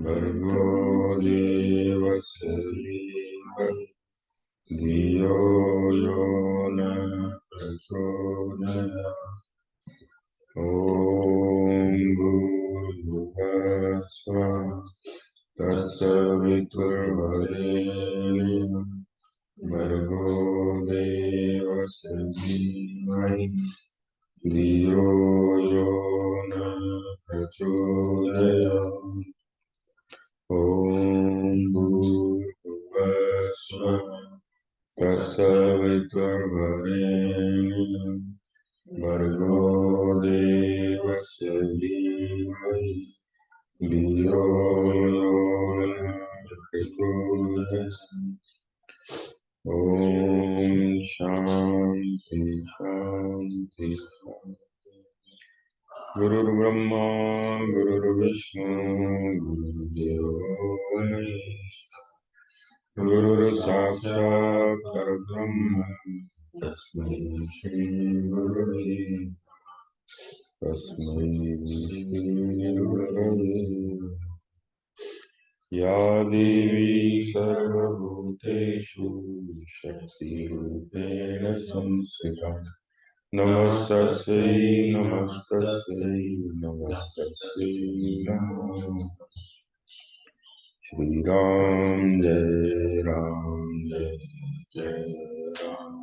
भर्गो देवस्य धीमहि धियो यो न प्रचोदयात्। ॐ भूर्भुवः स्वः तत्सवितुर्वरेण्यं भर्गो देवस्य धीमहि धियो यो न प्रचोदयात्। ॐ भूर्भुवः स्वः तत्सवितुर्वरेण्यं भर्गो देवस्य धीमहि धियो यो न प्रचोदयात्। ॐ शान्ति शान्ति शान्ति। गुरुर्ब्रह्मा गुरुर्विष्णु गुरुर्देवो महेश्वरः गुरुर्साक्षात् परब्रह्म तस्मै श्री गुरवे नमः। या देवी सर्वभूतेषु शक्तिरूपेण संस्थिता नमस्तस्यै नमस्तस्यै नमस्तस्यै नमो नमः। श्रीराम जय जय राम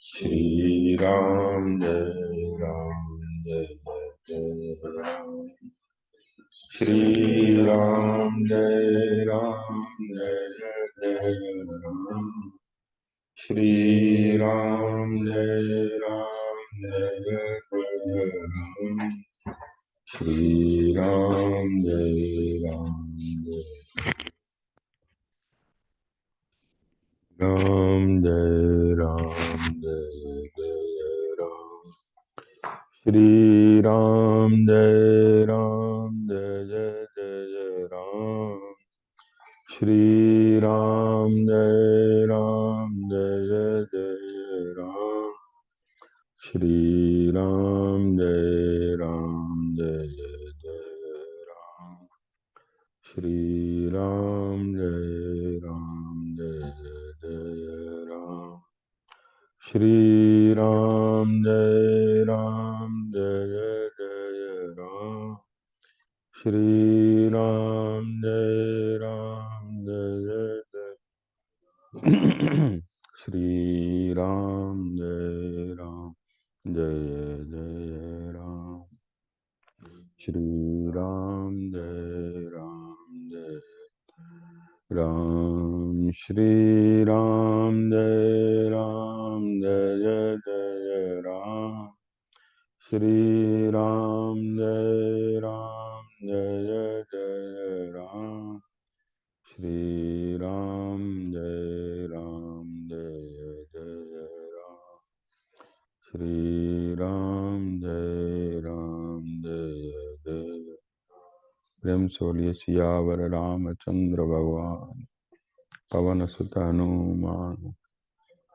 श्रीराम जय जय राम श्रीराम जय जय राम श्रीराम जय जय राम श्रीराम जय राम जय जय राम श्रीराम जय जय राम श्रीराम जय जय राम श्रीराम जय जय राम श्रीराम जय जय राम श्रीराम जय जय राम श्रीराम जय जय श्रीराम जय जय राम श्रीराम जय जय राम श्रीराम जय जय राम श्रीराम जय जय राम श्रीराम जय जय राम श्रीराम जय जय। प्रेम से बोलिए सियावर रामचंद्र भगवान पवन सुत हनुमान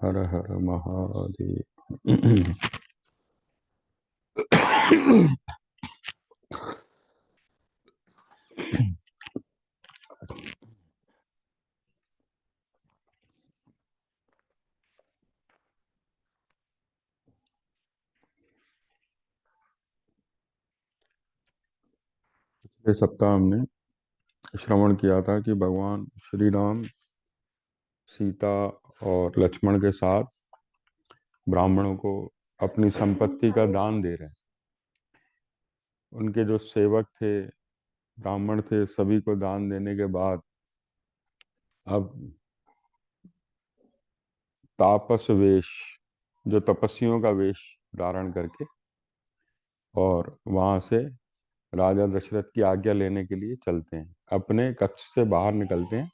हर हर महादेव। पिछले सप्ताह हमने श्रवण किया था कि भगवान श्री राम सीता और लक्ष्मण के साथ ब्राह्मणों को अपनी संपत्ति का दान दे रहे हैं। उनके जो सेवक थे, ब्राह्मण थे, सभी को दान देने के बाद अब तापस वेश, जो तपस्वियों का वेश धारण करके, और वहां से राजा दशरथ की आज्ञा लेने के लिए चलते हैं, अपने कक्ष से बाहर निकलते हैं।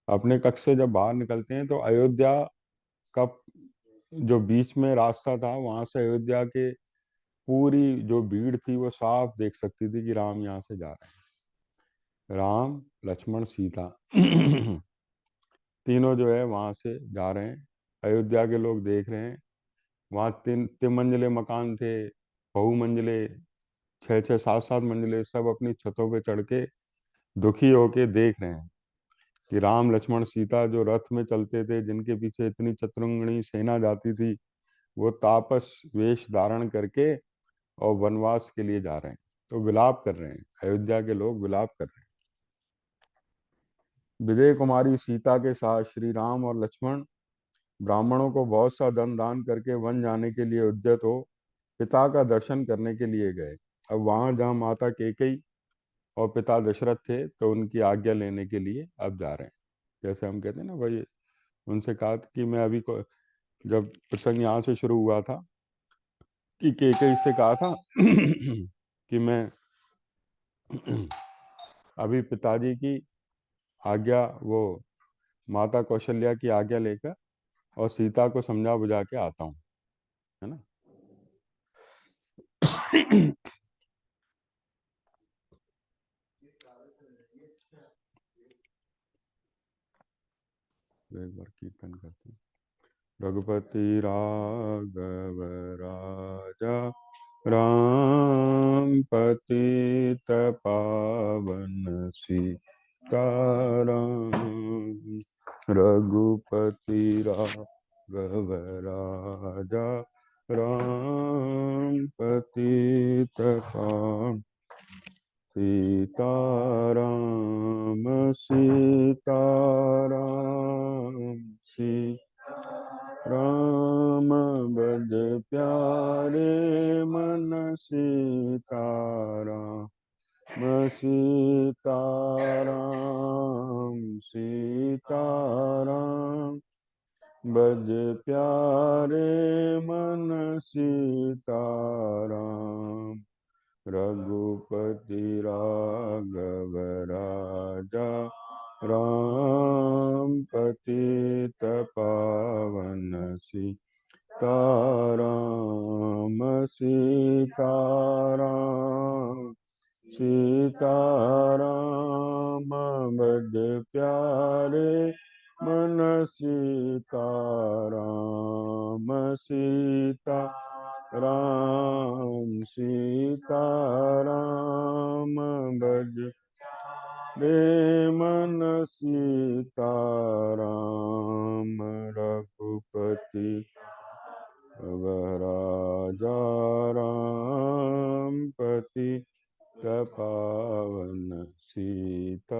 अपने कक्ष से जब बाहर निकलते हैं तो अयोध्या का जो बीच में रास्ता था, वहां से अयोध्या के पूरी जो भीड़ थी वो साफ देख सकती थी कि राम यहाँ से जा रहे हैं। राम, लक्ष्मण, सीता तीनों जो है वहां से जा रहे हैं। अयोध्या के लोग देख रहे हैं। वहां तीन तीन मंजिले मकान थे, बहुमंजिले, छह छह सात सात मंजिले, सब अपनी छतों पे चढ़ के दुखी होके देख रहे हैं कि राम, लक्ष्मण, सीता जो रथ में चलते थे, जिनके पीछे इतनी चतुरंगनी सेना जाती थी, वो तापस वेश धारण करके और वनवास के लिए जा रहे हैं। तो विलाप कर रहे हैं, अयोध्या के लोग विलाप कर रहे हैं। विजय कुमारी सीता के साथ श्री राम और लक्ष्मण ब्राह्मणों को बहुत सा धन दान करके वन जाने के लिए उद्यत हो पिता का दर्शन करने के लिए गए। अब वहां जहाँ माता कैकेयी और पिता दशरथ थे, तो उनकी आज्ञा लेने के लिए अब जा रहे हैं। जैसे हम कहते हैं ना भाई, उनसे कहा था कि मैं अभी को, जब प्रसंग यहाँ से शुरू हुआ था कि कैकेयी से कहा था कि मैं अभी पिताजी की आज्ञा, वो माता कौशल्या की आज्ञा लेकर और सीता को समझा बुझा के आता हूँ, है ना। एक बार कीर्तन करते हैं। रघुपति राघव राजा राम, पतित पावन सीताराम। रघुपति राघव राजा राम, पतित पावन सीताराम। सीताराम राम, बज प्यारे मन सीताराम। सीताराम, सीताराम, बज प्यारे मन सीताराम। रघुपति राघव राजा राम, पतित पावन सीताराम। सीताराम, सीताराम, बज प्यारे मन सीताराम। सीता राम, सीताराम, बज रे मन सीताराम। रघुपति राजा राम, पति पावन सीताराम।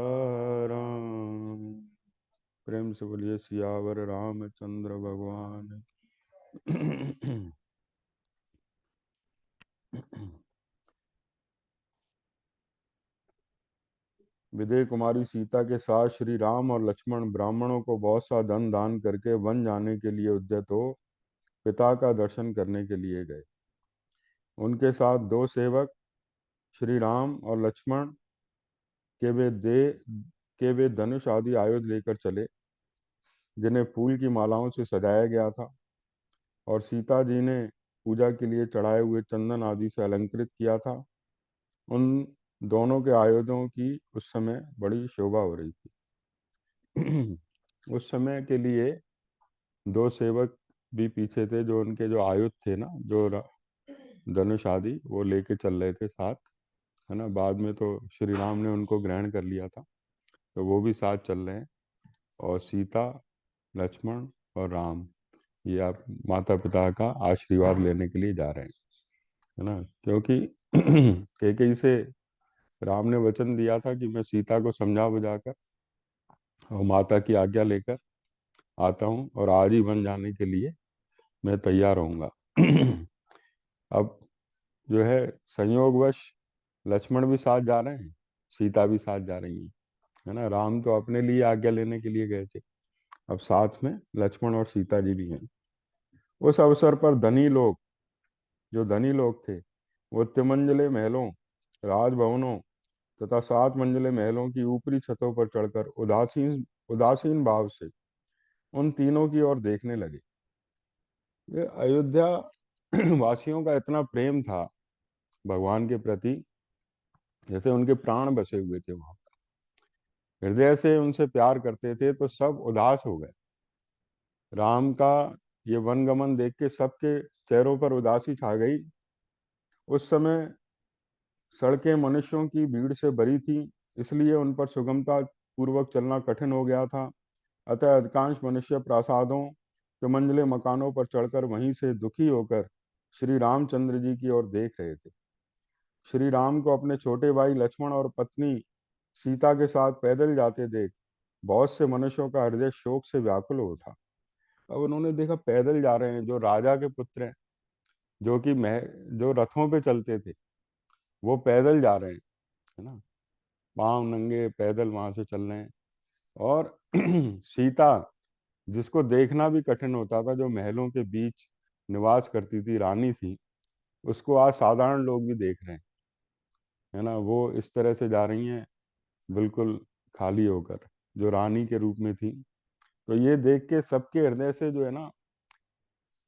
प्रेम से बोलिए सियावर रामचंद्र भगवान। विजय कुमारी सीता के साथ श्री राम और लक्ष्मण ब्राह्मणों को बहुत सा धन दान करके वन जाने के लिए उद्यत हो पिता का दर्शन करने के लिए गए। उनके साथ दो सेवक श्री राम और लक्ष्मण के वे धनुष आदि आयुध लेकर चले, जिन्हें फूल की मालाओं से सजाया गया था, और सीता जी ने पूजा के लिए चढ़ाए हुए चंदन आदि से अलंकृत किया था। उन दोनों के आयुधों की उस समय बड़ी शोभा हो रही थी। उस समय के लिए दो सेवक भी पीछे थे, जो उनके जो आयुध थे ना, जो धनुष आदि, वो लेके चल रहे थे साथ, है ना। बाद में तो श्री राम ने उनको ग्रहण कर लिया था, तो वो भी साथ चल रहे हैं। और सीता, लक्ष्मण और राम, ये आप माता पिता का आशीर्वाद लेने के लिए जा रहे हैं, है ना। क्योंकि कैकेयी से राम ने वचन दिया था कि मैं सीता को समझा बुझाकर और माता की आज्ञा लेकर आता हूँ, और आज ही वन जाने के लिए मैं तैयार रहूंगा। अब जो है संयोगवश लक्ष्मण भी साथ जा रहे हैं, सीता भी साथ जा रही है ना। राम तो अपने लिए आज्ञा लेने के लिए गए थे, अब साथ में लक्ष्मण और सीता जी भी हैं। उस अवसर पर जो धनी लोग थे, वो तिमंजले महलों, राजभवनों तथा 7 मंजिले महलों की ऊपरी छतों पर चढ़कर उदासीन उदासीन भाव से उन तीनों की ओर देखने लगे। ये अयोध्या वासियों का इतना प्रेम था भगवान के प्रति, जैसे उनके प्राण बसे हुए थे वहां। हृदय से उनसे प्यार करते थे, तो सब उदास हो गए। राम का ये वनगमन देख के सबके चेहरों पर उदासी छा गई। उस समय सड़कें मनुष्यों की भीड़ से भरी थी, इसलिए उन पर सुगमता पूर्वक चलना कठिन हो गया था। अतः अधिकांश मनुष्य प्रासादों के मंजिले मकानों पर चढ़कर वहीं से दुखी होकर श्री रामचंद्र जी की ओर देख रहे थे। श्री राम को अपने छोटे भाई लक्ष्मण और पत्नी सीता के साथ पैदल जाते देख बहुत से मनुष्यों का हृदय शोक से व्याकुल हो उठा। अब उन्होंने देखा पैदल जा रहे हैं जो राजा के पुत्र हैं, जो कि मह जो रथों पे चलते थे, वो पैदल जा रहे हैं, है ना, पांव नंगे पैदल वहां से चल रहे हैं। और सीता, जिसको देखना भी कठिन होता था, जो महलों के बीच निवास करती थी, रानी थी, उसको आज साधारण लोग भी देख रहे हैं, है ना। वो इस तरह से जा रही हैं, बिल्कुल खाली होकर, जो रानी के रूप में थी। तो ये देख के सबके हृदय से जो है ना,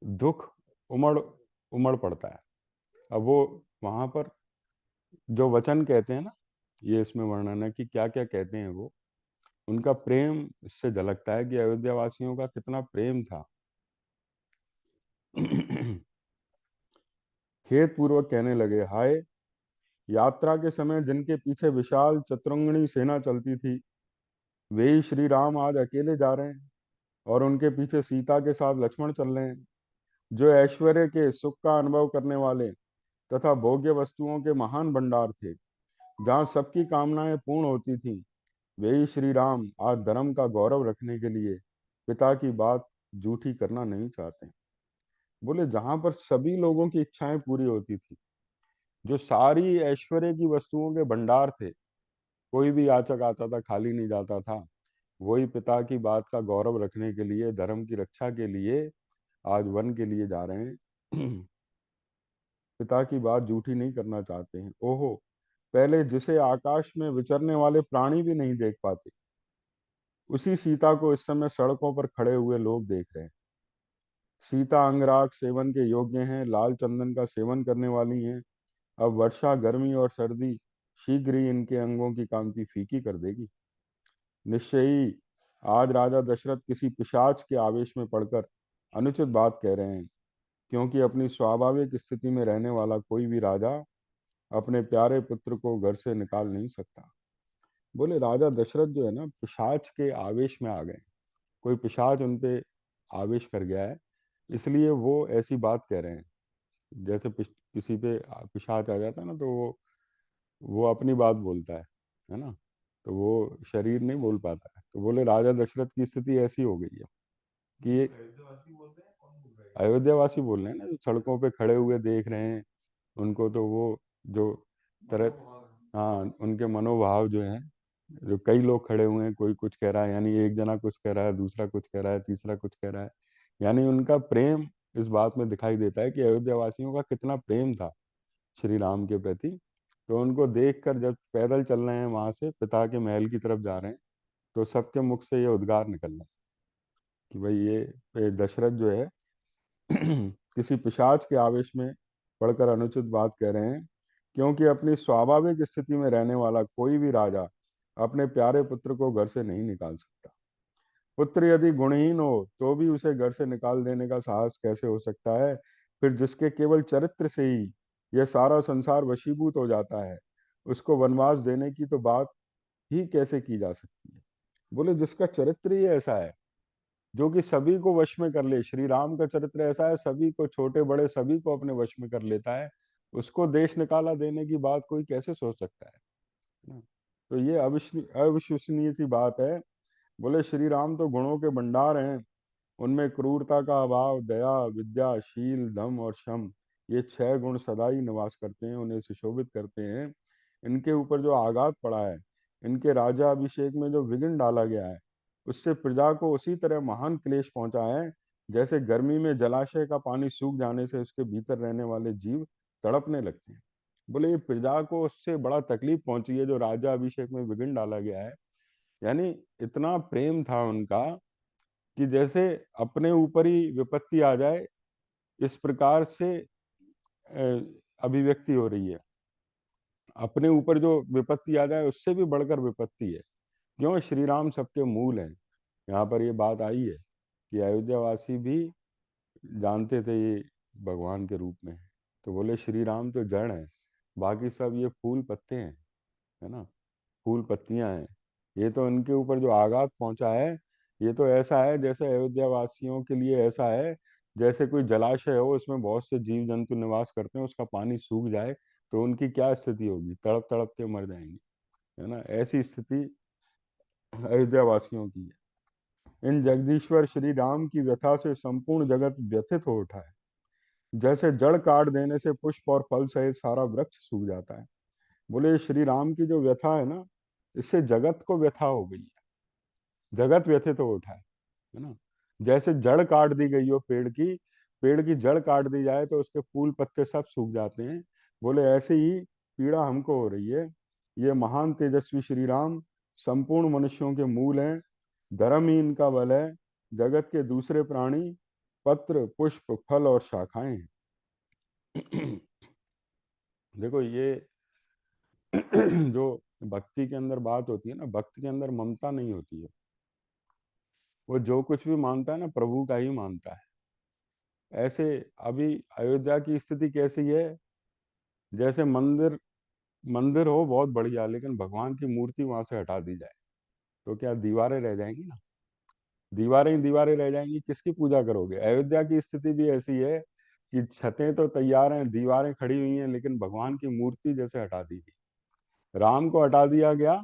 दुख उमड़ उमड़ पड़ता है। अब वो वहां पर जो वचन कहते हैं ना, ये इसमें वर्णन है कि क्या क्या कहते हैं वो। उनका प्रेम इससे झलकता है कि अयोध्या वासियों का कितना प्रेम था। खेत पूर्वक कहने लगे, हाय, यात्रा के समय जिनके पीछे विशाल चतुरंगनी सेना चलती थी, वे ही श्री राम आज अकेले जा रहे हैं, और उनके पीछे सीता के साथ लक्ष्मण चल रहे हैं। जो ऐश्वर्य के सुख का अनुभव करने वाले तथा भोग्य वस्तुओं के महान भंडार थे, जहाँ सबकी कामनाएं पूर्ण होती थीं, वे ही श्री राम आज धर्म का गौरव रखने के लिए पिता की बात झूठी करना नहीं चाहते। बोले जहां पर सभी लोगों की इच्छाएं पूरी होती थी, जो सारी ऐश्वर्य की वस्तुओं के भंडार थे, कोई भी याचक आता था खाली नहीं जाता था, वही पिता की बात का गौरव रखने के लिए, धर्म की रक्षा के लिए आज वन के लिए जा रहे हैं। पिता की बात झूठी नहीं करना चाहते हैं। ओहो, पहले जिसे आकाश में विचरने वाले प्राणी भी नहीं देख पाते, उसी सीता को इस समय सड़कों पर खड़े हुए लोग देख रहे हैं। सीता अंगराग सेवन के योग्य हैं, लाल चंदन का सेवन करने वाली हैं। अब वर्षा, गर्मी और सर्दी शीघ्र ही इनके अंगों की कांति फीकी कर देगी। निश्चय ही आज राजा दशरथ किसी पिशाच के आवेश में पड़कर अनुचित बात कह रहे हैं, क्योंकि अपनी स्वाभाविक स्थिति में रहने वाला कोई भी राजा अपने प्यारे पुत्र को घर से निकाल नहीं सकता। बोले राजा दशरथ जो है ना, पिशाच के आवेश में आ गए, कोई पिशाच उन पे आवेश कर गया है, इसलिए वो ऐसी बात कह रहे हैं। जैसे किसी पे पिशाच आ जाता है ना, तो वो अपनी बात बोलता है ना, तो वो शरीर नहीं बोल पाता है। तो बोले राजा दशरथ की स्थिति ऐसी हो गई है कि अयोध्यावासी बोल रहे हैं ना, जो सड़कों पे खड़े हुए देख रहे हैं उनको, तो वो जो तरह, हाँ, उनके मनोभाव जो हैं, जो कई लोग खड़े हुए हैं, कोई कुछ कह रहा है, यानी एक जना कुछ कह रहा है, दूसरा कुछ कह रहा है, तीसरा कुछ कह रहा है, यानी उनका प्रेम इस बात में दिखाई देता है कि अयोध्या वासियों का कितना प्रेम था श्री राम के प्रति। तो उनको देखकर जब पैदल चल रहे हैं, वहां से पिता के महल की तरफ जा रहे हैं, तो सबके मुख से ये उद्गार निकल रहा है कि भाई ये दशरथ जो है किसी पिशाच के आवेश में पड़कर अनुचित बात कह रहे हैं, क्योंकि अपनी स्वाभाविक स्थिति में रहने वाला कोई भी राजा अपने प्यारे पुत्र को घर से नहीं निकाल सकता। पुत्र यदि गुणहीन हो तो भी उसे घर से निकाल देने का साहस कैसे हो सकता है? फिर जिसके केवल चरित्र से ही यह सारा संसार वशीभूत हो जाता है, उसको वनवास देने की तो बात ही कैसे की जा सकती है? बोले जिसका चरित्र ही ऐसा है, जो कि सभी को वश में कर ले। श्री राम का चरित्र ऐसा है, सभी को, छोटे बड़े सभी को अपने वश में कर लेता है, उसको देश निकाला देने की बात कोई कैसे सोच सकता है ना? तो ये अविश्वसनीय सी बात है। बोले श्री राम तो गुणों के भंडार हैं, उनमें क्रूरता का अभाव, दया, विद्या, शील, दम और शम, ये 6 गुण सदा ही निवास करते हैं, उन्हें सुशोभित करते हैं। इनके ऊपर जो आघात पड़ा है, इनके राजा अभिषेक में जो विघ्न डाला गया है, उससे प्रजा को उसी तरह महान क्लेश पहुंचा है जैसे गर्मी में जलाशय का पानी सूख जाने से उसके भीतर रहने वाले जीव तड़पने लगते हैं। बोले ये प्रजा को उससे बड़ा तकलीफ पहुंची है जो राजा अभिषेक में विघ्न डाला गया है। यानी इतना प्रेम था उनका कि जैसे अपने ऊपर ही विपत्ति आ जाए, इस प्रकार से अभिव्यक्ति हो रही है। अपने ऊपर जो विपत्ति आ जाए उससे भी बढ़कर विपत्ति है। क्यों? श्री राम सबके मूल हैं। यहाँ पर ये बात आई है कि अयोध्यावासी भी जानते थे ये भगवान के रूप में है। तो बोले श्री राम तो जड़ है, बाकी सब ये फूल पत्ते हैं, है ना, फूल पत्तियां हैं। ये तो इनके ऊपर जो आघात पहुंचा है, ये तो ऐसा है जैसे अयोध्या वासियों के लिए ऐसा है जैसे कोई जलाशय हो, उसमें बहुत से जीव जंतु निवास करते हैं, उसका पानी सूख जाए तो उनकी क्या स्थिति होगी, तड़प तड़प के मर जाएंगे, है ना। ऐसी स्थिति अयोध्या वासियों की है। इन जगदीश्वर श्री राम की व्यथा से संपूर्ण जगत व्यथित हो उठा है। जैसे जड़ काट देने से पुष्प और फल सहित सारा वृक्ष सूख जाता है। बोले श्री राम की जो व्यथा है ना, इससे जगत को व्यथा हो गई है, जगत व्यथित हो उठा है ना। जैसे जड़ काट दी गई हो पेड़ की जड़ काट दी जाए तो उसके फूल पत्ते सब सूख जाते हैं। बोले ऐसे ही पीड़ा हमको हो रही है। ये महान तेजस्वी श्री राम संपूर्ण मनुष्यों के मूल हैं, धर्म ही इनका बल है। जगत के दूसरे प्राणी पत्र पुष्प फल और शाखाएं हैं। देखो ये जो भक्ति के अंदर बात होती है ना, भक्त के अंदर ममता नहीं होती है। वो जो कुछ भी मानता है ना, प्रभु का ही मानता है। ऐसे अभी अयोध्या की स्थिति कैसी है? जैसे मंदिर मंदिर हो बहुत बढ़िया, लेकिन भगवान की मूर्ति वहां से हटा दी जाए तो क्या दीवारें रह जाएंगी ना, दीवारें ही दीवारें रह जाएंगी, किसकी पूजा करोगे? अयोध्या की स्थिति भी ऐसी है कि छतें तो तैयार हैं, दीवारें खड़ी हुई हैं, लेकिन भगवान की मूर्ति जैसे हटा दी गई, राम को हटा दिया गया,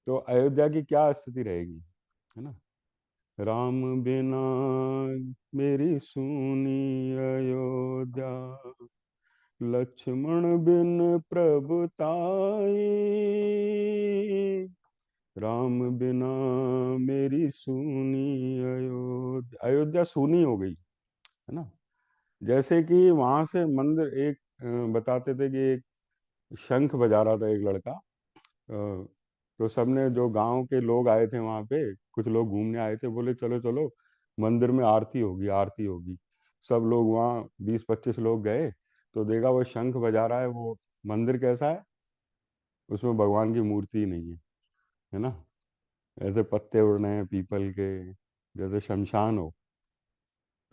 तो अयोध्या की क्या स्थिति रहेगी, है ना। राम बिना मेरी सुनी अयोध्या, लक्ष्मण बिन प्रभुताई, राम बिना मेरी सुनी अयोध्या, अयोध्या सुनी हो गई, है ना। जैसे कि वहां से मंदिर एक बताते थे कि एक शंख बजा रहा था एक लड़का, तो सबने, जो गांव के लोग आए थे वहां पे, कुछ लोग घूमने आए थे, बोले चलो चलो मंदिर में आरती होगी, आरती होगी। सब लोग वहाँ 20-25 लोग गए, तो देखा वो शंख बजा रहा है, वो मंदिर कैसा है, उसमें भगवान की मूर्ति ही नहीं है ना। ऐसे पत्ते उड़ रहे हैं पीपल के, जैसे शमशान हो।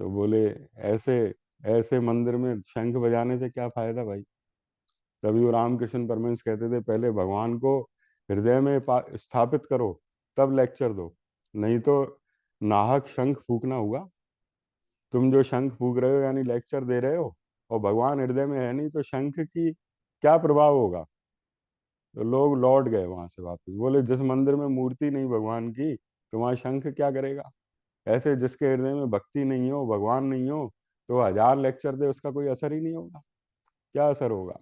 तो बोले ऐसे ऐसे मंदिर में शंख बजाने से क्या फायदा भाई। तभी वो रामकृष्ण परमहंस कहते थे पहले भगवान को हृदय में स्थापित करो, तब लेक्चर दो, नहीं तो नाहक शंख फूकना हुआ। तुम जो शंख फूक रहे हो यानी लेक्चर दे रहे हो, और भगवान हृदय में है नहीं, तो शंख की क्या प्रभाव होगा। तो लोग लौट गए वहां से वापस, बोले जिस मंदिर में मूर्ति नहीं भगवान की, तो वहां शंख क्या करेगा। ऐसे जिसके हृदय में भक्ति नहीं हो, भगवान नहीं हो, तो 1000 लेक्चर दे उसका कोई असर ही नहीं होगा। क्या असर होगा?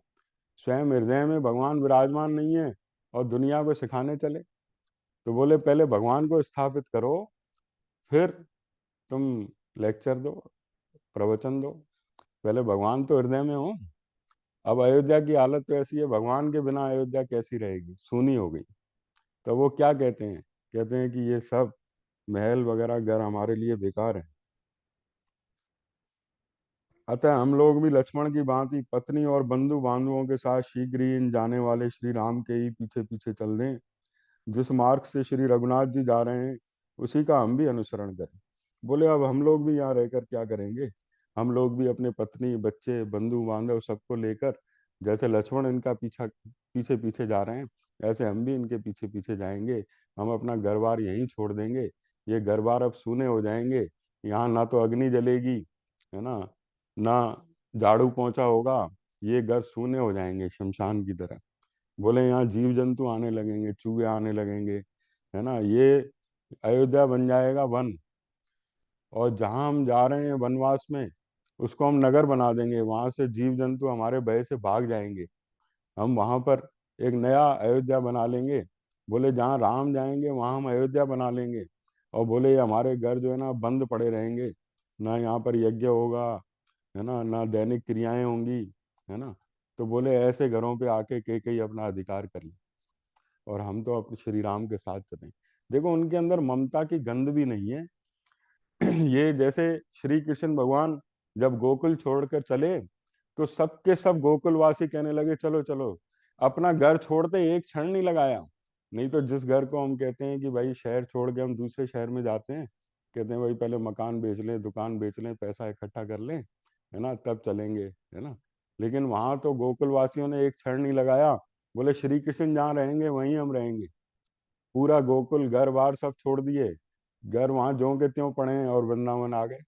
स्वयं हृदय में भगवान विराजमान नहीं है और दुनिया को सिखाने चले। तो बोले पहले भगवान को स्थापित करो, फिर तुम लेक्चर दो, प्रवचन दो। पहले भगवान तो हृदय में हो। अब अयोध्या की हालत तो ऐसी है, भगवान के बिना अयोध्या कैसी रहेगी, सूनी हो गई। तो वो क्या कहते हैं? कहते हैं कि ये सब महल वगैरह घर हमारे लिए बेकार है। अतः हम लोग भी लक्ष्मण की भांति पत्नी और बंधु बांधवों के साथ शीघ्र ही इन जाने वाले श्री राम के ही पीछे पीछे चल दें। जिस मार्ग से श्री रघुनाथ जी जा रहे हैं, उसी का हम भी अनुसरण करें। बोले अब हम लोग भी यहाँ रहकर क्या करेंगे? हम लोग भी अपने पत्नी बच्चे बंधु बांधव सबको लेकर, जैसे लक्ष्मण इनका पीछे पीछे जा रहे हैं, ऐसे हम भी इनके पीछे पीछे जाएंगे। हम अपना घर बार यहीं छोड़ देंगे। ये घर बार अब सूने हो जाएंगे। यहाँ ना तो अग्नि जलेगी, है ना, ना झाड़ू पोंछा होगा। ये घर सूने हो जाएंगे शमशान की तरह। बोले यहाँ जीव जंतु आने लगेंगे, चूहे आने लगेंगे, है ना। ये अयोध्या बन जाएगा वन, और जहाँ हम जा रहे हैं वनवास में, उसको हम नगर बना देंगे। वहां से जीव जंतु हमारे भय से भाग जाएंगे। हम वहां पर एक नया अयोध्या बना लेंगे, बोले जहाँ राम जाएंगे वहाँ हम अयोध्या बना लेंगे, और बोले ये हमारे घर जो है ना बंद पड़े रहेंगे, ना यहाँ पर यज्ञ होगा, है ना दैनिक क्रियाएं होंगी, है ना। तो बोले ऐसे घरों पे आके कई अपना अधिकार कर ले, और हम तो अपने श्री राम के साथ चलें। देखो उनके अंदर ममता की गंध भी नहीं है। ये जैसे श्री कृष्ण भगवान जब गोकुल छोड़कर चले, तो सबके सब गोकुलवासी कहने लगे चलो चलो। अपना घर छोड़ते एक क्षण नहीं लगाया। नहीं तो जिस घर को हम कहते हैं कि भाई शहर छोड़ के हम दूसरे शहर में जाते हैं, कहते हैं भाई पहले मकान बेच लें, दुकान बेच लें, पैसा इकट्ठा कर लें, है ना, तब चलेंगे, है ना। लेकिन वहां तो गोकुलवासियों ने एक क्षण नहीं लगाया। बोले श्री कृष्ण जहाँ रहेंगे वहीं हम रहेंगे। पूरा गोकुल घर बार सब छोड़ दिए, घर वहां ज्यों के त्यों पड़े हैं और वृंदावन आ गए,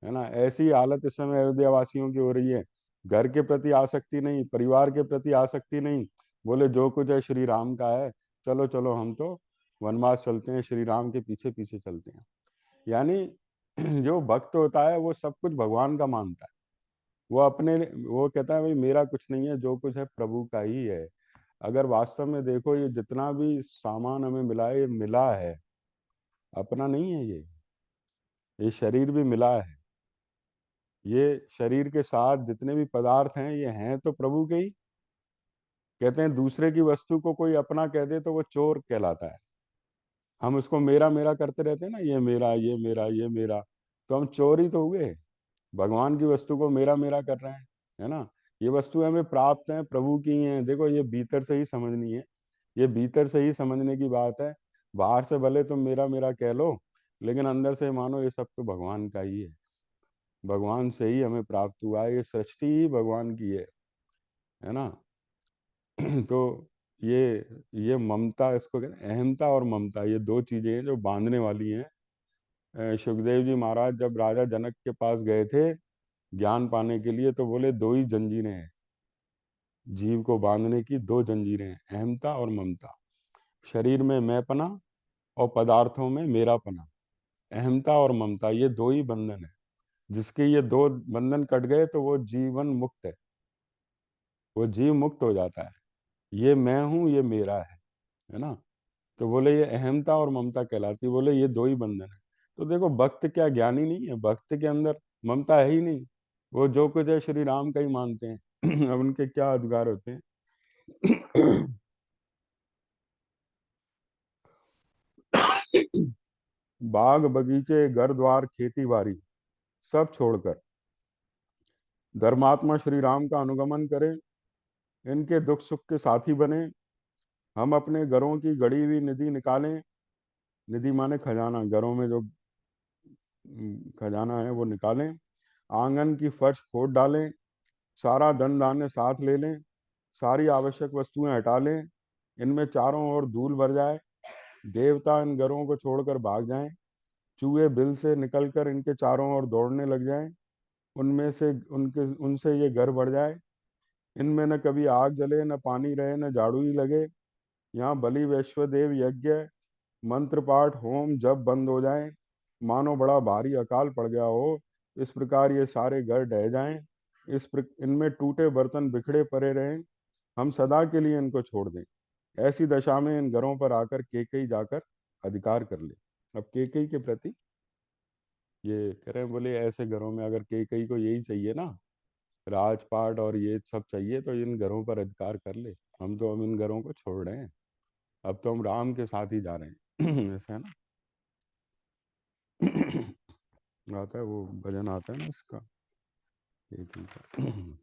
है ना। ऐसी हालत इस समय अयोध्या वासियों की हो रही है। घर के प्रति आसक्ति नहीं, परिवार के प्रति आसक्ति नहीं। बोले जो कुछ है श्री राम का है, चलो चलो हम तो वनवास चलते हैं, श्री राम के पीछे पीछे चलते हैं। यानी जो भक्त होता है वो सब कुछ भगवान का मानता है। वो अपने, वो कहता है भाई मेरा कुछ नहीं है, जो कुछ है प्रभु का ही है। अगर वास्तव में देखो ये जितना भी सामान हमें मिला है, ये मिला है, अपना नहीं है। ये शरीर भी मिला है। ये शरीर के साथ जितने भी पदार्थ हैं ये हैं तो प्रभु के ही। कहते हैं दूसरे की वस्तु को कोई अपना कह दे तो वो चोर कहलाता है। हम उसको मेरा मेरा करते रहते हैं ना, ये मेरा ये मेरा ये मेरा, तो हम चोर ही तो हुए। भगवान की वस्तु को मेरा मेरा कर रहे हैं, है ना। ये वस्तु हमें प्राप्त है, प्रभु की ही है। देखो ये भीतर से ही समझनी है, ये भीतर से ही समझने की बात है। बाहर से भले तुम मेरा मेरा कह लो, लेकिन अंदर से मानो ये सब तो भगवान का ही है। भगवान से ही हमें प्राप्त हुआ है, ये सृष्टि ही भगवान की है ना। तो ये ये ममता, इसको कहते हैं अहमता और ममता, ये दो चीजें हैं जो बांधने वाली हैं। सुखदेव जी महाराज जब राजा जनक के पास गए थे ज्ञान पाने के लिए, तो बोले दो ही जंजीरें हैं जीव को बांधने की, दो जंजीरें हैं, अहमता और ममता। शरीर में मैंपना और पदार्थों में मेरापना। अहमता और ममता ये दो ही बंधन है। जिसके ये दो बंधन कट गए तो वो जीवन मुक्त है, वो जीव मुक्त हो जाता है। ये मैं हूं, ये मेरा है ना। तो बोले ये अहमता और ममता कहलाती है। बोले ये दो ही बंधन है। तो देखो भक्त क्या ज्ञानी नहीं है? भक्त के अंदर ममता है ही नहीं। वो जो कुछ है श्री राम का ही मानते हैं। अब उनके क्या अधिकार होते हैं? बाग बगीचे घर द्वार खेती बाड़ी सब छोड़कर धर्मात्मा श्री राम का अनुगमन करें, इनके दुख सुख के साथी बने। हम अपने घरों की गड़ी हुई निधि निकालें। निधि माने खजाना, घरों में जो खजाना है वो निकालें। आंगन की फर्श खोद डालें, सारा धन धान्य साथ ले लें, सारी आवश्यक वस्तुएं हटा लें, इनमें चारों ओर धूल भर जाए। देवता इन घरों को छोड़कर भाग जाएं। चूहे बिल से निकलकर इनके चारों ओर दौड़ने लग जाएं। उनमें से उनके उनसे ये घर बढ़ जाए। इनमें न कभी आग जले, न पानी रहे, न झाड़ू ही लगे। यहाँ बलि वैश्वदेव यज्ञ मंत्र पाठ होम जब बंद हो जाएं, मानो बड़ा भारी अकाल पड़ गया हो। इस प्रकार ये सारे घर ढह जाएं। इनमें टूटे बर्तन बिखड़े पड़े रहें। हम सदा के लिए इनको छोड़ दें। ऐसी दशा में इन घरों पर आकर केकई जाकर अधिकार कर ले। अब केकई के प्रति ये कह रहे हैं, बोले ऐसे घरों में अगर केकई को यही चाहिए ना, राजपाट और ये सब चाहिए, तो इन घरों पर अधिकार कर ले। हम तो हम इन घरों को छोड़ रहे हैं, अब तो हम राम के साथ ही जा रहे हैं। ऐसा है ना। आता है वो भजन आता है ना इसका, ये चीज है।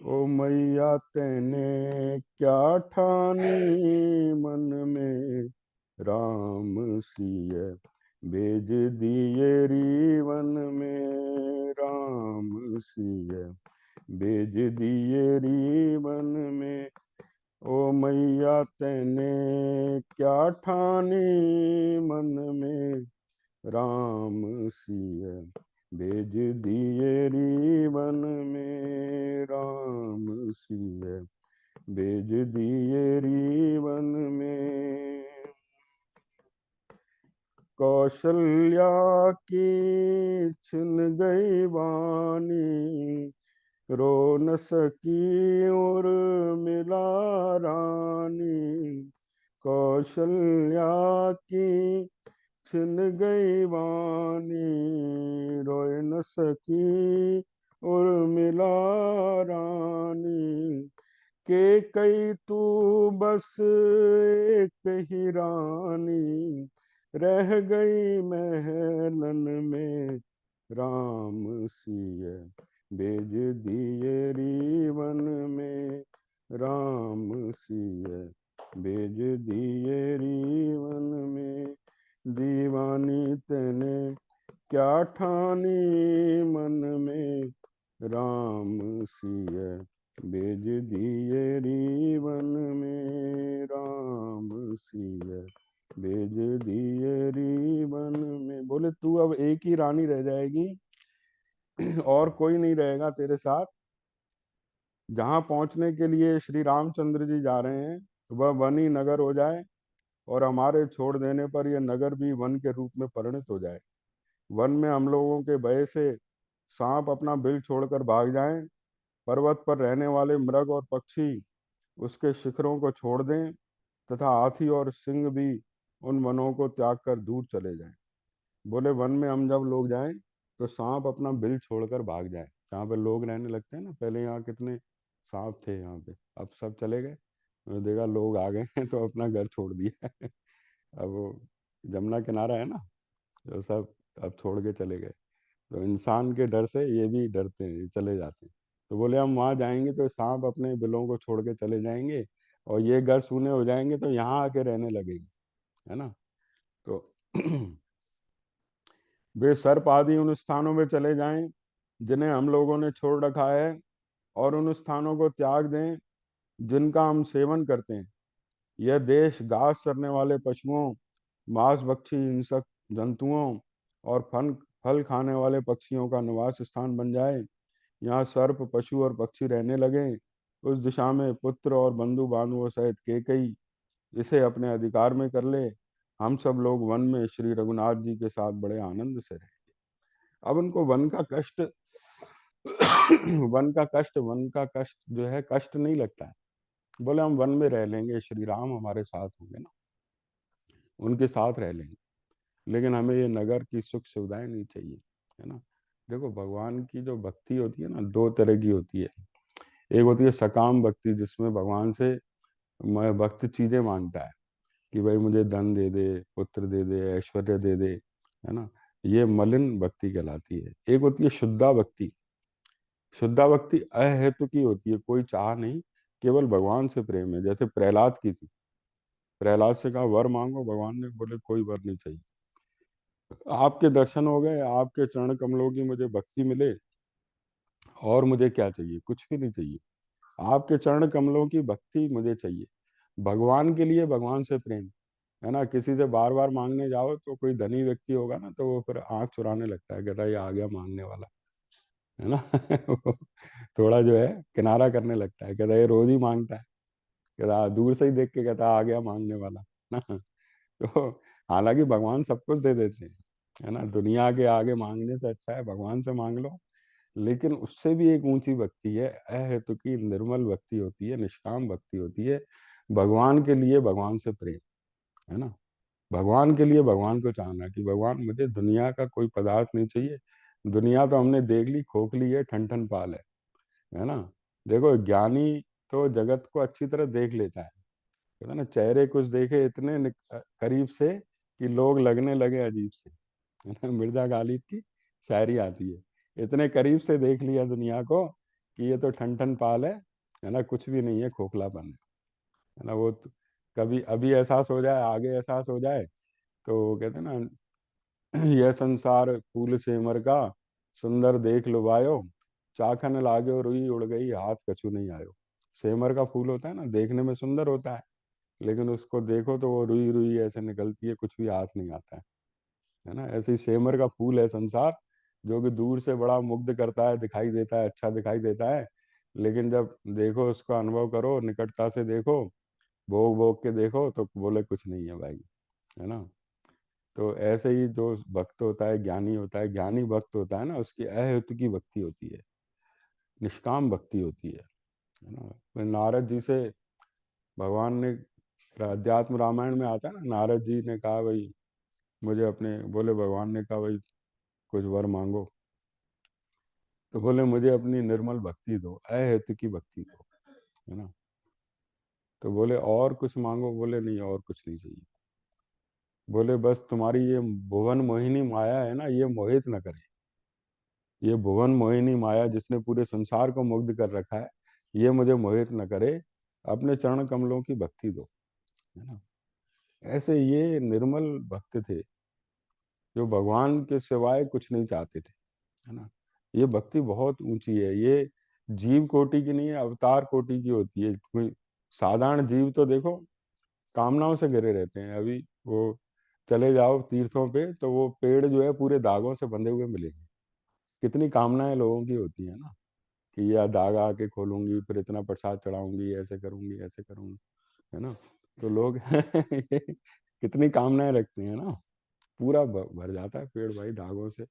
ओ मैया तेने क्या ठानी मन में, राम सिय भेज दिए रीवन में, राम सिय भेज दिए रीवन में। ओ मैया तेने क्या ठानी मन में, राम सिय भेज दिए रीवन में, राम सिय भेज दिए रीवन में। कौशल्या की छिन गई वाणी, रो न सकी और मिला रानी, कौशल्या की छिन गई वाणी, रोए न सकी और मिला रानी, के कई तू बस एक ही रानी, रह गई महलन में राम सिय, भेज दिए रीवन में राम सिय, भेज दिए रीवन में, दीवानी तेने क्या ठानी मन में राम सिय, भेज दिए रीवन में राम सिय, भेज दिए रीवन में। बोले तू अब एक ही रानी रह जाएगी और कोई नहीं रहेगा तेरे साथ। जहां पहुंचने के लिए श्री रामचंद्र जी जा रहे हैं वह वन ही नगर हो जाए, और हमारे छोड़ देने पर यह नगर भी वन के रूप में परिणत हो जाए। वन में हम लोगों के भय से सांप अपना बिल छोड़कर भाग जाएं, पर्वत पर रहने वाले मृग और पक्षी उसके शिखरों को छोड़ दें, तथा हाथी और सिंह भी उन वनों को त्याग कर दूर चले जाएं। बोले वन में हम जब लोग जाएं तो सांप अपना बिल छोड़कर भाग जाए। जहाँ पे लोग रहने लगते हैं ना, पहले यहाँ कितने सांप थे यहाँ पे, अब सब चले गए। देखा लोग आ गए हैं तो अपना घर छोड़ दिया अब वो जमुना किनारा है ना, तो सब अब छोड़ के चले गए। तो इंसान के डर से ये भी डरते हैं, ये चले जाते हैं। तो बोले हम वहां जाएंगे तो सांप अपने बिलों को छोड़ के चले जाएंगे, और ये घर सूने हो जाएंगे तो यहाँ आके रहने लगेंगे, है ना। तो वे सर्प आदि उन स्थानों में चले जाएं जिन्हें हम लोगों ने छोड़ रखा है, और उन स्थानों को त्याग दें जिनका हम सेवन करते हैं। यह देश घास चरने वाले पशुओं, मांस भक्षी हिंसक जंतुओं और फल फल खाने वाले पक्षियों का निवास स्थान बन जाए। यहाँ सर्प पशु और पक्षी रहने लगे। उस दिशा में पुत्र और बंधु बांधवों सहित केकई इसे अपने अधिकार में कर ले। हम सब लोग वन में श्री रघुनाथ जी के साथ बड़े आनंद से रहे। अब उनको वन का कष्ट वन का कष्ट जो है कष्ट नहीं लगता है। बोले हम वन में रह लेंगे, श्री राम हमारे साथ होंगे ना, उनके साथ रह लेंगे, लेकिन हमें ये नगर की सुख सुविधाएं नहीं चाहिए, है ना। देखो भगवान की जो भक्ति होती है ना, दो तरह की होती है। एक होती है सकाम भक्ति, जिसमें भगवान से मैं भक्त चीजें मांगता है कि भाई मुझे धन दे दे, पुत्र दे दे, ऐश्वर्य दे दे, है ना। ये मलिन भक्ति कहलाती है। एक होती है शुद्धा भक्ति। शुद्धा भक्ति अहेतु की होती है, कोई चाह नहीं, केवल भगवान से प्रेम है। जैसे प्रहलाद की थी, प्रहलाद से कहा वर मांगो, भगवान ने बोले कोई वर नहीं चाहिए, आपके दर्शन हो गए, आपके चरण कमलों की मुझे भक्ति मिले, और मुझे क्या चाहिए, कुछ भी नहीं चाहिए, आपके चरण कमलों की भक्ति मुझे चाहिए। भगवान के लिए भगवान से प्रेम, है ना। किसी से बार बार मांगने जाओ तो कोई धनी व्यक्ति होगा ना, तो वो फिर आंख चुराने लगता है, कहता है ये आ गया मांगने वाला, है ना वो थोड़ा जो है किनारा करने लगता है, कहता है ये रोज ही मांगता है, कहता दूर से ही देख के कहता आ गया मांगने वाला ना तो हालांकि भगवान सब कुछ दे देते हैं, है ना। दुनिया के आगे मांगने से अच्छा है भगवान से मांग लो। लेकिन उससे भी एक ऊंची भक्ति है, अहेतु की निर्मल भक्ति होती है, निष्काम भक्ति होती है। भगवान के लिए भगवान से प्रेम, है ना। भगवान के लिए भगवान को चाहना कि भगवान मुझे दुनिया का कोई पदार्थ नहीं चाहिए, दुनिया तो हमने देख ली, खोखली है, ठन ठन पाल है ना। देखो ज्ञानी तो जगत को अच्छी तरह देख लेता है, कहता है ना, चेहरे कुछ देखे इतने करीब से कि लोग लगने लगे अजीब से, है ना। मिर्जा गालिब की शायरी आती है, इतने करीब से देख लिया दुनिया को कि ये तो ठन ठन पाल है ना, कुछ भी नहीं है, खोखलापन है ना। वो कभी अभी एहसास हो जाए, आगे एहसास हो जाए, तो कहते हैं ना, यह संसार फूल से मर का, सुंदर देख लुभायो, चाखन लागो रुई उड़ गई, हाथ कछु नहीं आयो। सेमर का फूल होता है ना, देखने में सुंदर होता है, लेकिन उसको देखो तो वो रुई रुई ऐसे निकलती है, कुछ भी हाथ नहीं आता है ना। ऐसे ही सेमर का फूल है संसार, जो कि दूर से बड़ा मुग्ध करता है, दिखाई देता है, अच्छा दिखाई देता है, लेकिन जब देखो उसका अनुभव करो, निकटता से देखो, भोग भोग के देखो, तो बोले कुछ नहीं है भाई, है ना। तो ऐसे ही जो भक्त होता है, ज्ञानी होता है, ज्ञानी भक्त होता है ना, उसकी अहेतु की भक्ति होती है। निष्काम भक्ति होती है ना। फिर नारद जी से भगवान ने, अध्यात्म रामायण में आता है ना, नारद जी ने कहा भाई मुझे अपने, बोले भगवान ने कहा भाई कुछ वर मांगो, तो बोले मुझे अपनी निर्मल भक्ति दो, अहेतु की भक्ति दो, है ना। तो बोले और कुछ मांगो, बोले नहीं और कुछ नहीं चाहिए। बोले बस तुम्हारी ये भुवन मोहिनी माया है ना, ये मोहित न करे। ये भुवन मोहिनी माया जिसने पूरे संसार को मुग्ध कर रखा है, ये मुझे मोहित न करे, अपने चरण कमलों की भक्ति दो, है ना। ऐसे ये निर्मल भक्त थे जो भगवान के सिवाय कुछ नहीं चाहते थे, है ना। ये भक्ति बहुत ऊंची है, ये जीव कोटि की नहीं है, अवतार कोटि की होती है। कोई साधारण जीव तो देखो कामनाओं से घिरे रहते हैं। अभी वो चले जाओ तीर्थों पे तो वो पेड़ जो है पूरे दागों से बंधे हुए मिलेंगे। कितनी कामनाएं लोगों की होती है ना, कि यह धागा आके खोलूंगी, फिर इतना प्रसाद चढ़ाऊंगी, ऐसे करूंगी, ऐसे करूंगी, है ना। तो लोग कितनी कामनाएं रखते हैं ना, पूरा भर जाता है पेड़ भाई धागों से,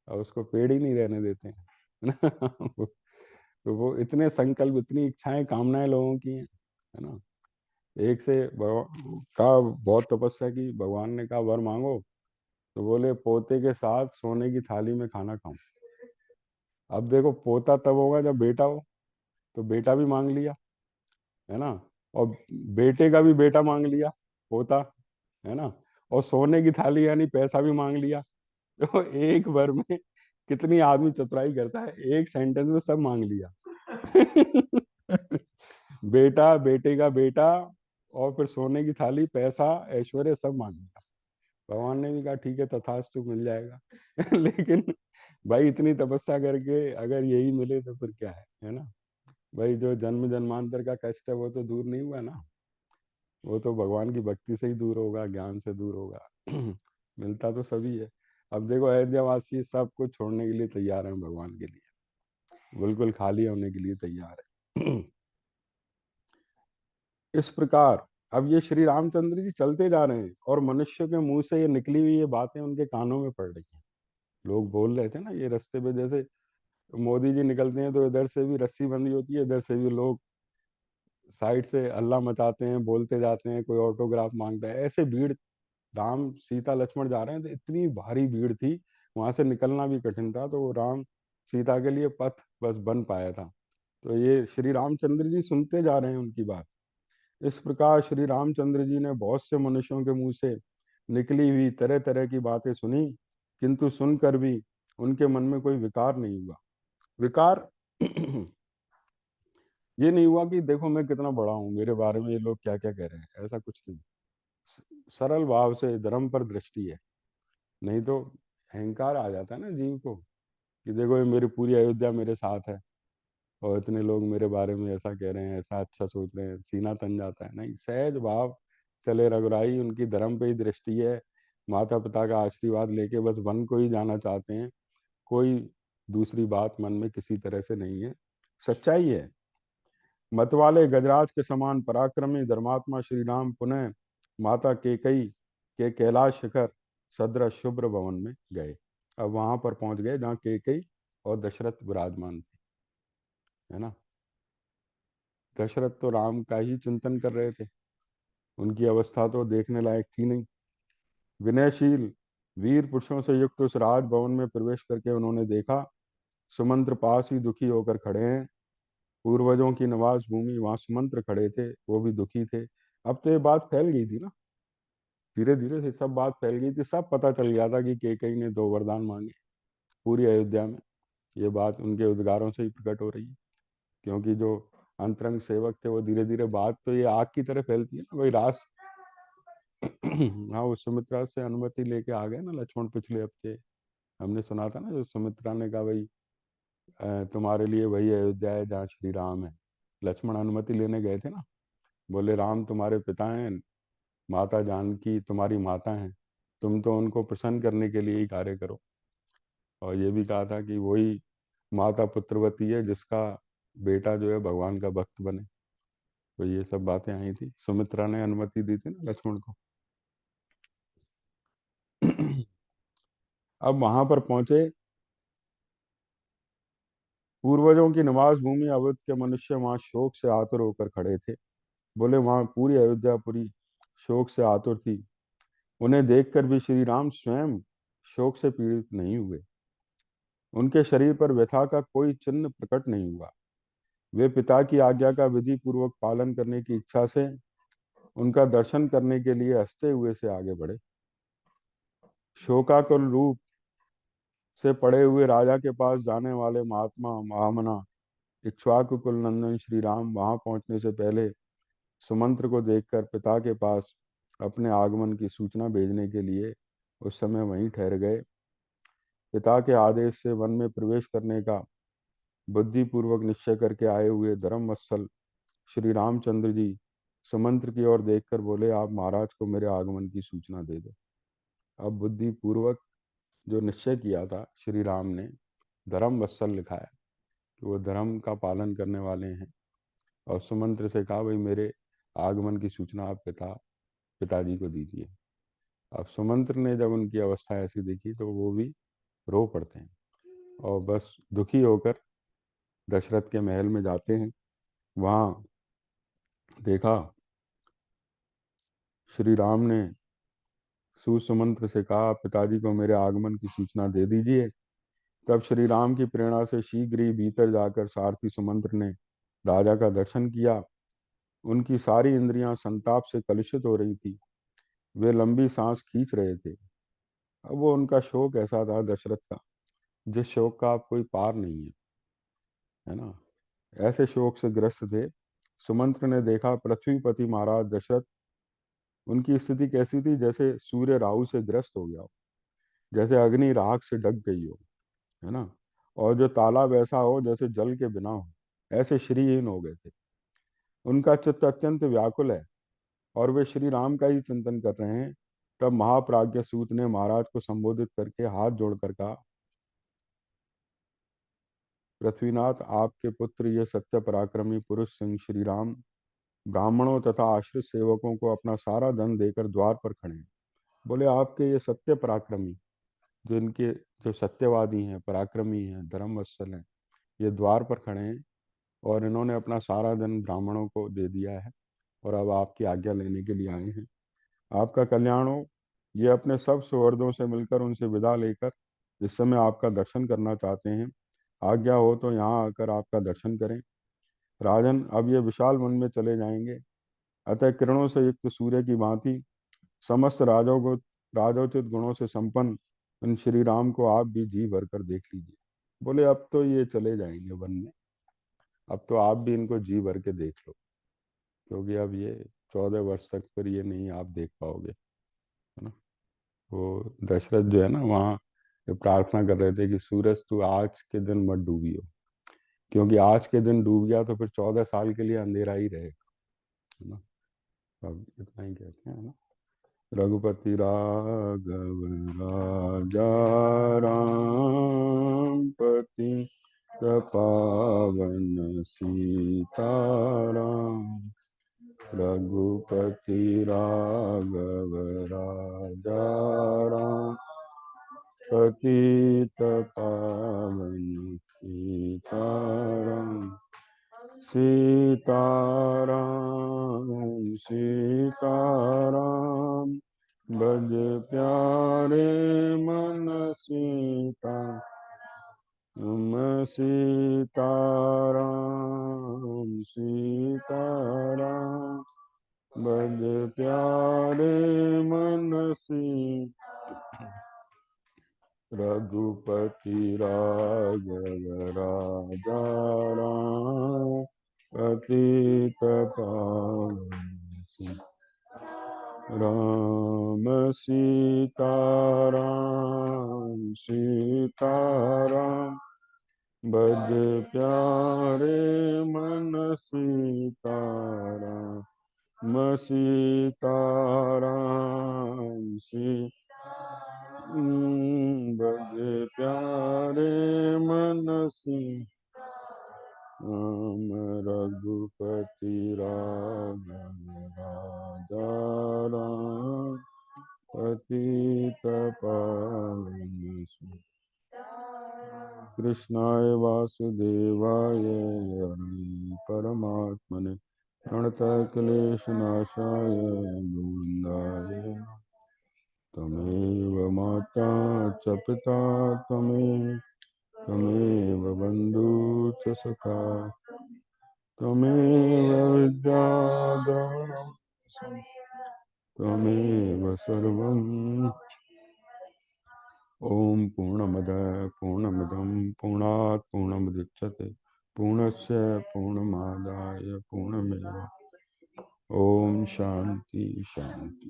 और उसको पेड़ ही नहीं रहने देते हैं, है ना। तो वो इतने संकल्प, इतनी इच्छाएं, कामनाएं लोगों की हैं, है ना। एक से का बहुत तपस्या की, भगवान ने कहा वर मांगो, तो बोले पोते के साथ सोने की थाली में खाना खाऊं। अब देखो पोता तब होगा जब बेटा हो, तो बेटा भी मांग लिया, है ना। और बेटे का भी बेटा मांग लिया, पोता, है ना। और सोने की थाली यानी पैसा भी मांग लिया। तो एक बार में कितनी आदमी चतुराई करता है, एक सेंटेंस में सब मांग लिया। बेटा, बेटे का बेटा, और फिर सोने की थाली, पैसा, ऐश्वर्य सब मांग लिया। भगवान ने भी कहा ठीक है तथास्तु, मिल जाएगा। लेकिन भाई इतनी तपस्या करके अगर यही मिले तो फिर क्या है ना। भाई जो जन्म जन्मांतर का कष्ट है वो तो दूर नहीं हुआ ना, वो तो भगवान की भक्ति से ही दूर होगा, ज्ञान से दूर होगा। मिलता तो सभी है। अब देखो अयोध्या वासी सब कुछ छोड़ने के लिए तैयार हैं भगवान के लिए, बिल्कुल खाली होने के लिए तैयार है। इस प्रकार अब ये श्री रामचंद्र जी चलते जा रहे हैं और मनुष्य के मुंह से ये निकली हुई ये बातें उनके कानों में पड़ रही हैं। लोग बोल रहे थे ना ये रास्ते पे, जैसे मोदी जी निकलते हैं तो इधर से भी रस्सी बंधी होती है, इधर से भी लोग साइड से हल्ला मचाते हैं, बोलते जाते हैं, कोई ऑटोग्राफ मांगता है, ऐसे भीड़। राम सीता लक्ष्मण जा रहे हैं तो इतनी भारी भीड़ थी, वहां से निकलना भी कठिन था, तो वो राम सीता के लिए पथ बस बन पाया था। तो ये श्री रामचंद्र जी सुनते जा रहे हैं उनकी बात। इस प्रकार श्री रामचंद्र जी ने बहुत से मनुष्यों के मुंह से निकली हुई तरह तरह की बातें सुनी, किंतु सुनकर भी उनके मन में कोई विकार नहीं हुआ। विकार ये नहीं हुआ कि देखो मैं कितना बड़ा हूँ, मेरे बारे में ये लोग क्या क्या कह रहे हैं, ऐसा कुछ नहीं। सरल भाव से धर्म पर दृष्टि है। नहीं तो अहंकार आ जाता है ना जीव को, कि देखो ये मेरी पूरी अयोध्या मेरे साथ है और इतने लोग मेरे बारे में ऐसा कह रहे हैं, ऐसा अच्छा सोच रहे हैं, सीना तन जाता है। नहीं, सहज भाव चले रघुराई, उनकी धर्म पे ही दृष्टि है। माता पिता का आशीर्वाद लेके बस वन को ही जाना चाहते हैं, कोई दूसरी बात मन में किसी तरह से नहीं है, सच्चाई है। मतवाले गजराज के समान पराक्रमी धर्मात्मा श्री राम पुनः माता केकई के कैलाश शिखर सदृश शुभ्र भवन में गए। अब वहां पर पहुंच गए जहाँ केकई और दशरथ विराजमान थे, है ना। दशरथ तो राम का ही चिंतन कर रहे थे, उनकी अवस्था तो देखने लायक थी नहीं। विनयशील वीर पुरुषों से युक्त उस राजभवन में प्रवेश करके उन्होंने देखा सुमंत्र पास ही दुखी होकर खड़े हैं। पूर्वजों की निवास भूमि, वहां सुमंत्र खड़े थे, वो भी दुखी थे। अब तो ये बात फैल गई थी ना, धीरे धीरे से सब बात फैल गई थी, सब पता चल गया था कि केकई ने दो वरदान मांगे पूरी अयोध्या में। ये बात उनके उद्गारों से ही प्रकट हो रही है, क्योंकि जो अंतरंग सेवक थे वो धीरे धीरे, बात तो ये आग की तरह फैलती है ना भाई, रास। हाँ, वो सुमित्रा से अनुमति लेके आ गए ना लक्ष्मण पिछले हफ्ते, हमने सुना था ना, जो सुमित्रा ने कहा भाई तुम्हारे लिए वही अयोध्या है जहाँ श्री राम है। लक्ष्मण अनुमति लेने गए थे ना, बोले राम तुम्हारे पिता हैं, माता जानकी तुम्हारी माता हैं, तुम तो उनको प्रसन्न करने के लिए ही कार्य करो। और ये भी कहा था कि वही माता पुत्रवती है जिसका बेटा जो है भगवान का भक्त बने। तो ये सब बातें आई थी, सुमित्रा ने अनुमति दी थी ना लक्ष्मण को। अब वहां पर पहुंचे, पूर्वजों की निवास भूमि अवध के मनुष्य वहां शोक से आतुर होकर खड़े थे। बोले वहां पूरी अयोध्यापुरी शोक से आतुर थी। उन्हें देखकर भी श्री राम स्वयं शोक से पीड़ित नहीं हुए। उनके शरीर पर व्यथा का कोई चिन्ह प्रकट नहीं हुआ। वे पिता की आज्ञा का विधि पूर्वक पालन करने की इच्छा से उनका दर्शन करने के लिए हंसते हुए से आगे बढ़े। शोकाकुल रूप से पड़े हुए राजा के पास जाने वाले महात्मा महामना इक्ष्वाकु कुल नंदन श्री राम वहां पहुंचने से पहले सुमंत्र को देखकर पिता के पास अपने आगमन की सूचना भेजने के लिए उस समय वहीं ठहर गए। पिता के आदेश से वन में प्रवेश करने का बुद्धिपूर्वक निश्चय करके आए हुए धर्मवत्सल श्री रामचंद्र जी सुमंत्र की ओर देखकर बोले, आप महाराज को मेरे आगमन की सूचना दे दो। अब बुद्धिपूर्वक जो निश्चय किया था श्री राम ने, धर्मवत्सल लिखा है कि वो धर्म का पालन करने वाले हैं। और सुमंत्र से कहा, भाई मेरे आगमन की सूचना आप पिताजी को दीजिए। अब सुमंत्र ने जब उनकी अवस्था ऐसी देखी तो वो भी रो पड़ते हैं और बस दुखी होकर दशरथ के महल में जाते हैं। वहां देखा श्री राम ने सुमंत्र से कहा, पिताजी को मेरे आगमन की सूचना दे दीजिए। तब श्री राम की प्रेरणा से शीघ्र ही भीतर जाकर सारथी सुमंत्र ने राजा का दर्शन किया। उनकी सारी इंद्रियां संताप से कलुषित हो रही थी। वे लंबी सांस खींच रहे थे। अब वो उनका शोक ऐसा था दशरथ का, जिस शोक का आप कोई पार नहीं है ना। ऐसे शोक से ग्रस्त थे। सुमंत्र ने देखा पृथ्वीपति महाराज दशरथ, उनकी स्थिति कैसी थी, जैसे सूर्य राहु से ग्रस्त हो गया हो, जैसे अग्नि राख से ढक गई हो, है ना। और जो तालाब ऐसा हो जैसे जल के बिना हो, ऐसे श्रीहीन हो गए थे। उनका चित्त अत्यंत व्याकुल है और वे श्री राम का ही चिंतन कर रहे हैं। तब महाप्राज्य सूत ने महाराज को संबोधित करके हाथ जोड़कर कहा, पृथ्वीनाथ, आपके पुत्र ये सत्य पराक्रमी पुरुष सिंह श्री राम ब्राह्मणों तथा आश्रित सेवकों को अपना सारा धन देकर द्वार पर खड़े हैं। बोले आपके ये सत्य पराक्रमी, जो इनके जो सत्यवादी हैं, पराक्रमी हैं, धर्मवत्सल हैं, ये द्वार पर खड़े हैं और इन्होंने अपना सारा धन ब्राह्मणों को दे दिया है और अब आपकी आज्ञा लेने के लिए आए हैं। आपका कल्याण हो। ये अपने सब सुहृदों से मिलकर उनसे विदा लेकर इस समय आपका दर्शन करना चाहते हैं। आज्ञा हो तो यहाँ आकर आपका दर्शन करें। राजन, अब ये विशाल वन में चले जाएंगे। अतः किरणों से युक्त सूर्य की भांति समस्त राजोचित गुणों से संपन्न इन श्री राम को आप भी जी भर कर देख लीजिए। बोले अब तो ये चले जाएंगे वन में, अब तो आप भी इनको जी भर के देख लो, क्योंकि अब ये 14 वर्ष तक फिर ये नहीं आप देख पाओगे, है ना। वो दशरथ जो है ना, वहाँ ये प्रार्थना कर रहे थे कि सूरज तू आज के दिन मत डूबियो, क्योंकि आज के दिन डूब गया तो फिर 14 साल के लिए अंधेरा ही रहेगा, है ना। अब इतना ही कहते हैं ना। रघुपति राघव राजा राम पति पावन सीताराम। रघुपति राघव राजा राम पतित पावन सीताराम। सीताराम सीताराम भज प्यारे मन सीता। सीताराम सीताराम भज प्यारे मन सीता। रघुपति राघव राजा राम पतित पावन राम। सीताराम सीताराम भज प्यारे मन सीताराम। सीताराम भज प्यारे मन सीताराम। रघुपति राघव राजा राम पतित पावन कृष्णाय वासुदेवाय हरि परमात्मने प्रणतक्लेशनाशाय गोविन्दाय तमेव माता च पिता त्वमेव बन्धु च सखा त्वमेव विद्याधरणं त्वमेव सर्वं। ॐ पूर्णमदः पूर्णमिदं पूर्णात् पूर्णमुदच्यते पूर्णस्य पूर्णमादाय पूर्णमेव। ॐ शांति शांति।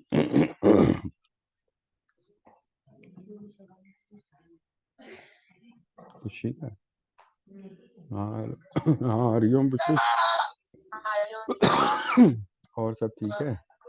खुशी का हाँ हाँ हरिओम। और सब ठीक है।